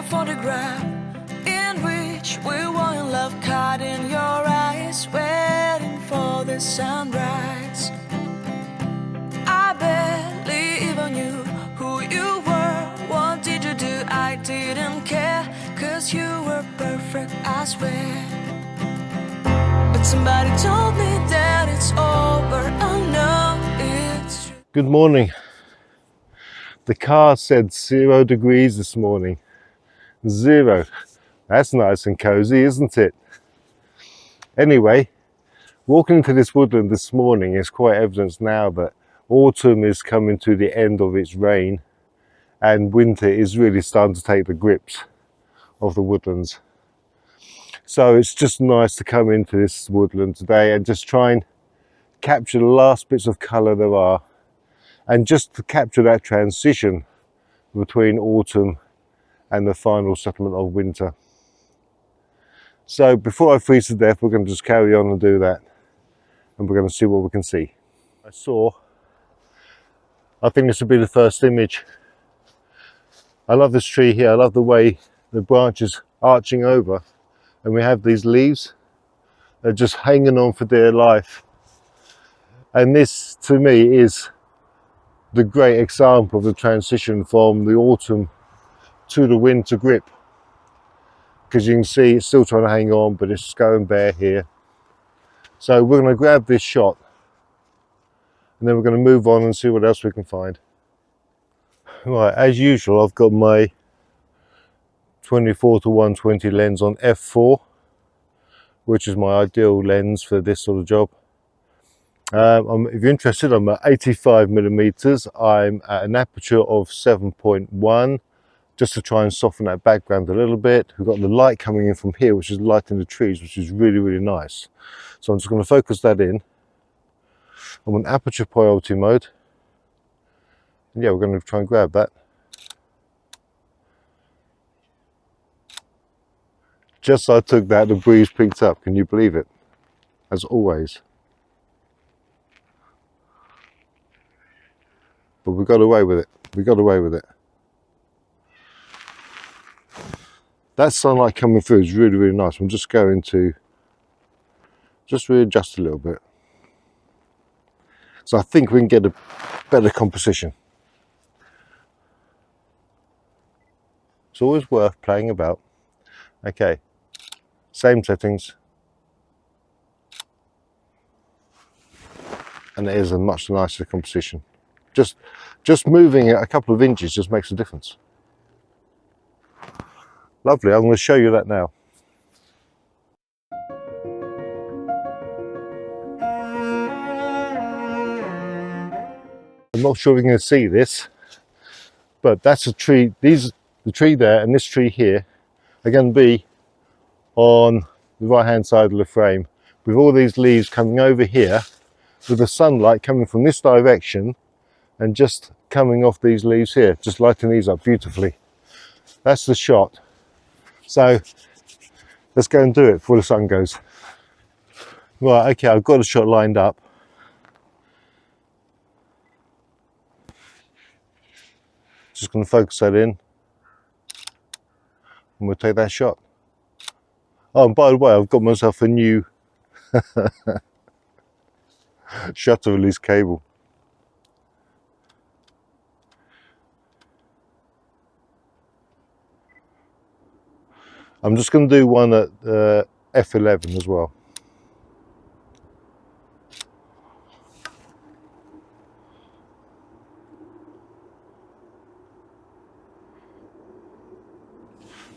photograph in which we were in love, caught in your eyes, waiting for the sunrise. I barely even knew who you were. What did you do? I didn't care, 'cause you were perfect, I swear. But somebody told me that it's over. Oh no, it's true. Good morning. The car said 0 degrees this morning. 0. That's nice and cozy, isn't it? Anyway, walking into this woodland this morning is quite evidence now that autumn is coming to the end of its reign and winter is really starting to take the grips of the woodlands. So it's just nice to come into this woodland today and just try and capture the last bits of colour there are, and just to capture that transition between autumn and the final settlement of winter. So before I freeze to death, we're going to just carry on and do that, and we're going to see what we can see. I think this will be the first image. I love this tree here. I love the way the branches arching over, and we have these leaves. They're just hanging on for dear life. And this, to me, is the great example of the transition from the autumn to the winter grip. Because you can see it's still trying to hang on, but it's going bare here. So we're going to grab this shot, and then we're going to move on and see what else we can find. Right, as usual, I've got my 24-120 lens on f4, which is my ideal lens for this sort of job. If you're interested, I'm at 85mm. I'm at an aperture of 7.1, just to try and soften that background a little bit. We've got the light coming in from here, which is lighting the trees, which is really, really nice. So I'm just going to focus that in. I'm on aperture priority mode. And yeah, we're going to try and grab that. Just as I took that, the breeze picked up. Can you believe it? As always. But we got away with it. We got away with it. That sunlight coming through is really, really nice. I'm just going to just readjust a little bit. So I think we can get a better composition. It's always worth playing about. Okay, same settings. And it is a much nicer composition. Just moving it a couple of inches just makes a difference. Lovely, I'm going to show you that now. I'm not sure if you can see this, but that's a tree. The tree there and this tree here are going to be on the right hand side of the frame, with all these leaves coming over here, with the sunlight coming from this direction and just coming off these leaves here, just lighting these up beautifully. That's the shot. So let's go and do it before the sun goes. Right, okay, I've got a shot lined up. Just going to focus that in, and we'll take that shot. Oh, and by the way, I've got myself a new shutter release cable. I'm just going to do one at f11 as well.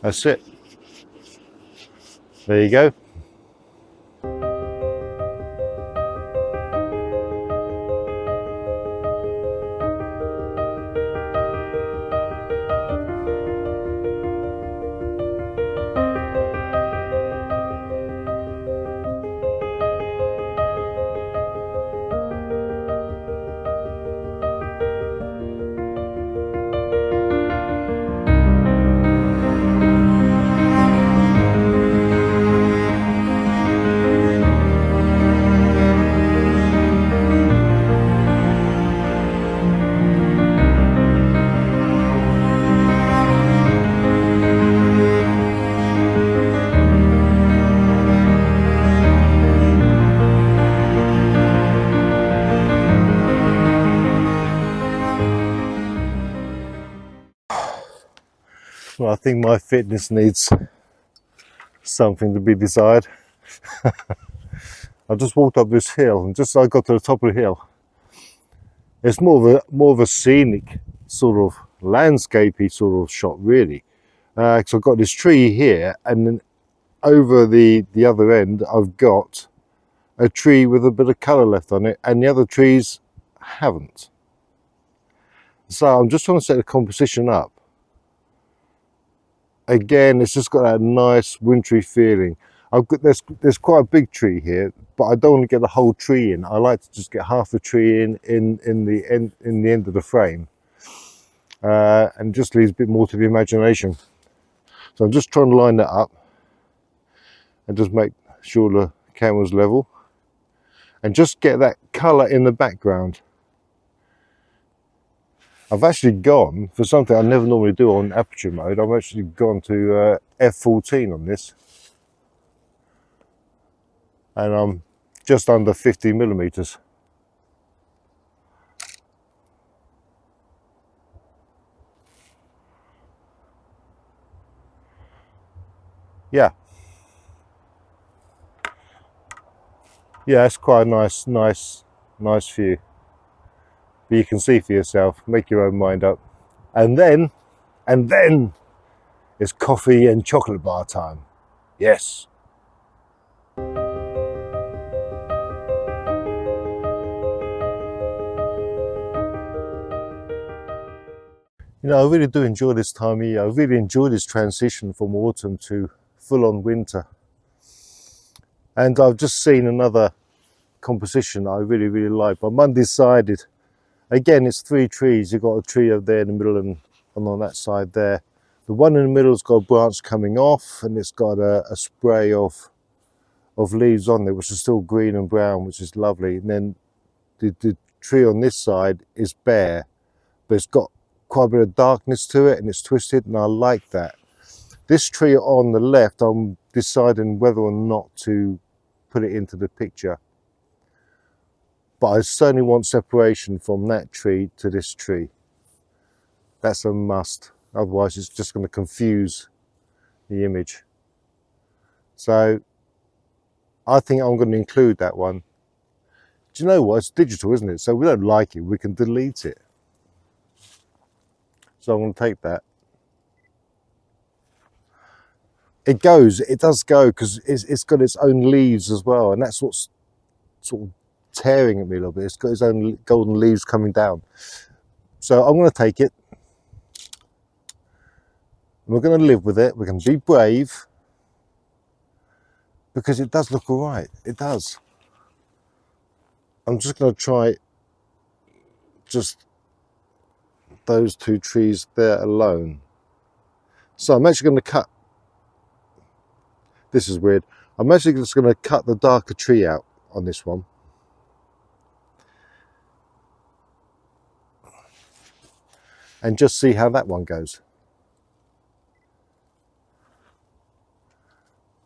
That's it. There you go. I think my fitness needs something to be desired. I just walked up this hill, and just as I got to the top of the hill, it's more of a scenic sort of landscapey sort of shot, really. Because I've got this tree here, and then over the other end I've got a tree with a bit of colour left on it, and the other trees haven't. So I'm just trying to set the composition up. Again, it's just got that nice wintry feeling. There's quite a big tree here, but I don't want to get the whole tree in. I like to just get half the tree in the end of the frame, and just leaves a bit more to the imagination. So I'm just trying to line that up and just make sure the camera's level, and just get that colour in the background. I've actually gone for something I never normally do on aperture mode. I've actually gone to f14 on this, and I'm just under 50 millimeters. Yeah, it's quite a nice view. But you can see for yourself, make your own mind up. And then it's coffee and chocolate bar time. Yes. You know, I really do enjoy this time of year. I really enjoy this transition from autumn to full-on winter. And I've just seen another composition I really like, but I'm undecided. Again, it's 3 trees. You've got a tree over there in the middle and on that side there. The one in the middle's got a branch coming off, and it's got a spray of leaves on there, which is still green and brown, which is lovely. And then the tree on this side is bare, but it's got quite a bit of darkness to it, and it's twisted, and I like that. This tree on the left, I'm deciding whether or not to put it into the picture. But I certainly want separation from that tree to this tree. That's a must. Otherwise, it's just going to confuse the image. So I think I'm going to include that one. Do you know what? It's digital, isn't it? So we don't like it, we can delete it. So I'm going to take that. It does go, because it's got its own leaves as well, and that's what's sort of tearing at me a little bit. It's got its own golden leaves coming down. So I'm going to take it. We're going to live with it. We're going to be brave, because it does look all right. It does. I'm just going to try just those 2 trees there alone. So I'm actually going to cut. This is weird. I'm actually just going to cut the darker tree out on this one. And just see how that one goes.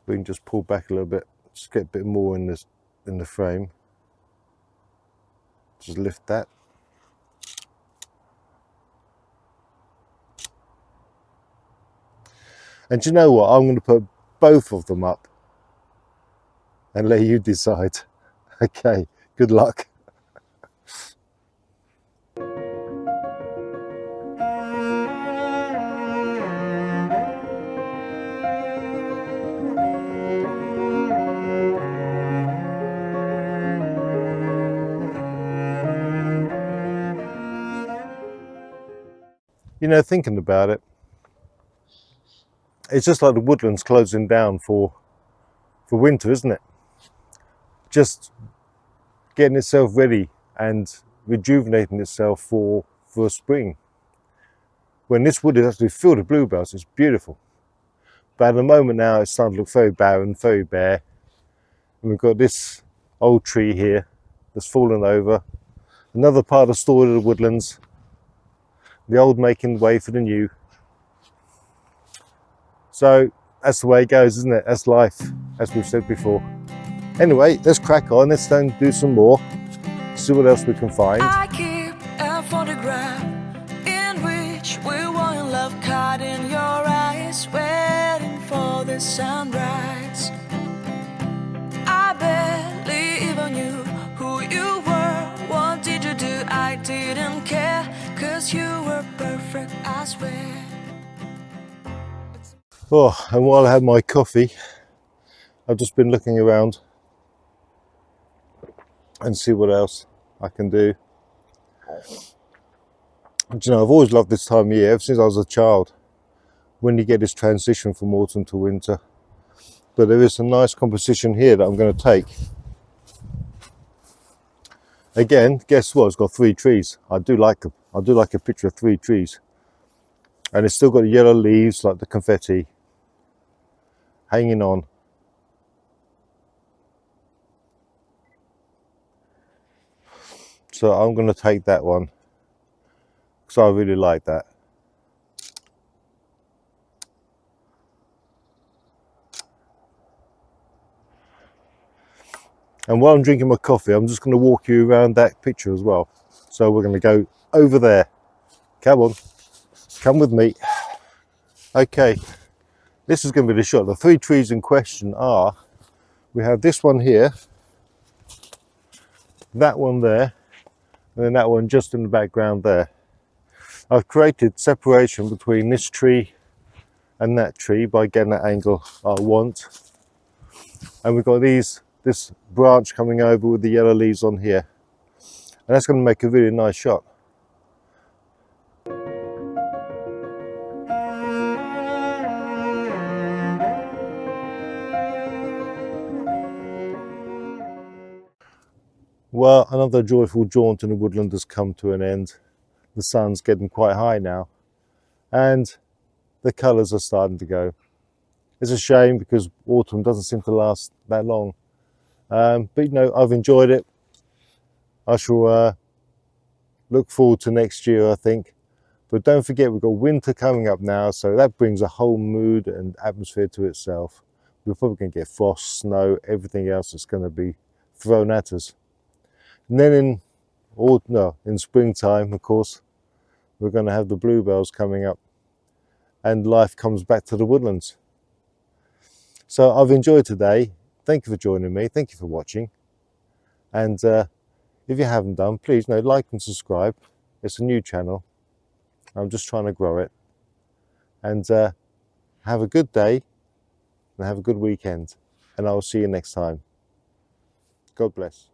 We can just pull back a little bit, just get a bit more in the frame. Just lift that. And do you know what? I'm going to put both of them up and let you decide. Okay, good luck. You know, thinking about it, it's just like the woodlands closing down for winter, isn't it? Just getting itself ready and rejuvenating itself for spring. When this wood is actually filled with bluebells, it's beautiful. But at the moment now, it's starting to look very barren, very bare. And we've got this old tree here that's fallen over. Another part of the story of the woodlands. The old making way for the new. So that's the way it goes, isn't it? That's life, as we've said before. Anyway, let's crack on. Let's then do some more. See what else we can find. I keep a photograph in which we were in love, caught in your eyes. you were perfect, I swear. Oh, and while I had my coffee, I've just been looking around and see what else I can do. Do you know, I've always loved this time of year, ever since I was a child, when you get this transition from autumn to winter. But there is a nice composition here that I'm going to take. Again, guess what? It's got 3 trees. I do like them. I do like a picture of 3 trees. And it's still got the yellow leaves, like the confetti, hanging on. So I'm going to take that one, because I really like that. And while I'm drinking my coffee, I'm just going to walk you around that picture as well. So we're going to go over there. Come on, come with me. Okay, this is going to be the shot. The 3 trees in question are, we have this one here, that one there, and then that one just in the background there. I've created separation between this tree and that tree by getting that angle I want. And we've got this branch coming over with the yellow leaves on here. And that's going to make a really nice shot. Well, another joyful jaunt in the woodland has come to an end. The sun's getting quite high now, and the colours are starting to go. It's a shame because autumn doesn't seem to last that long. But you know, I've enjoyed it. I shall look forward to next year, I think. But don't forget, we've got winter coming up now, so that brings a whole mood and atmosphere to itself. We're probably going to get frost, snow, everything else that's going to be thrown at us. And then in springtime, of course, we're going to have the bluebells coming up, and life comes back to the woodlands. So I've enjoyed today. Thank you for joining me. Thank you for watching. And if you haven't done, please like and subscribe. It's a new channel. I'm just trying to grow it. And have a good day and have a good weekend. And I will see you next time. God bless.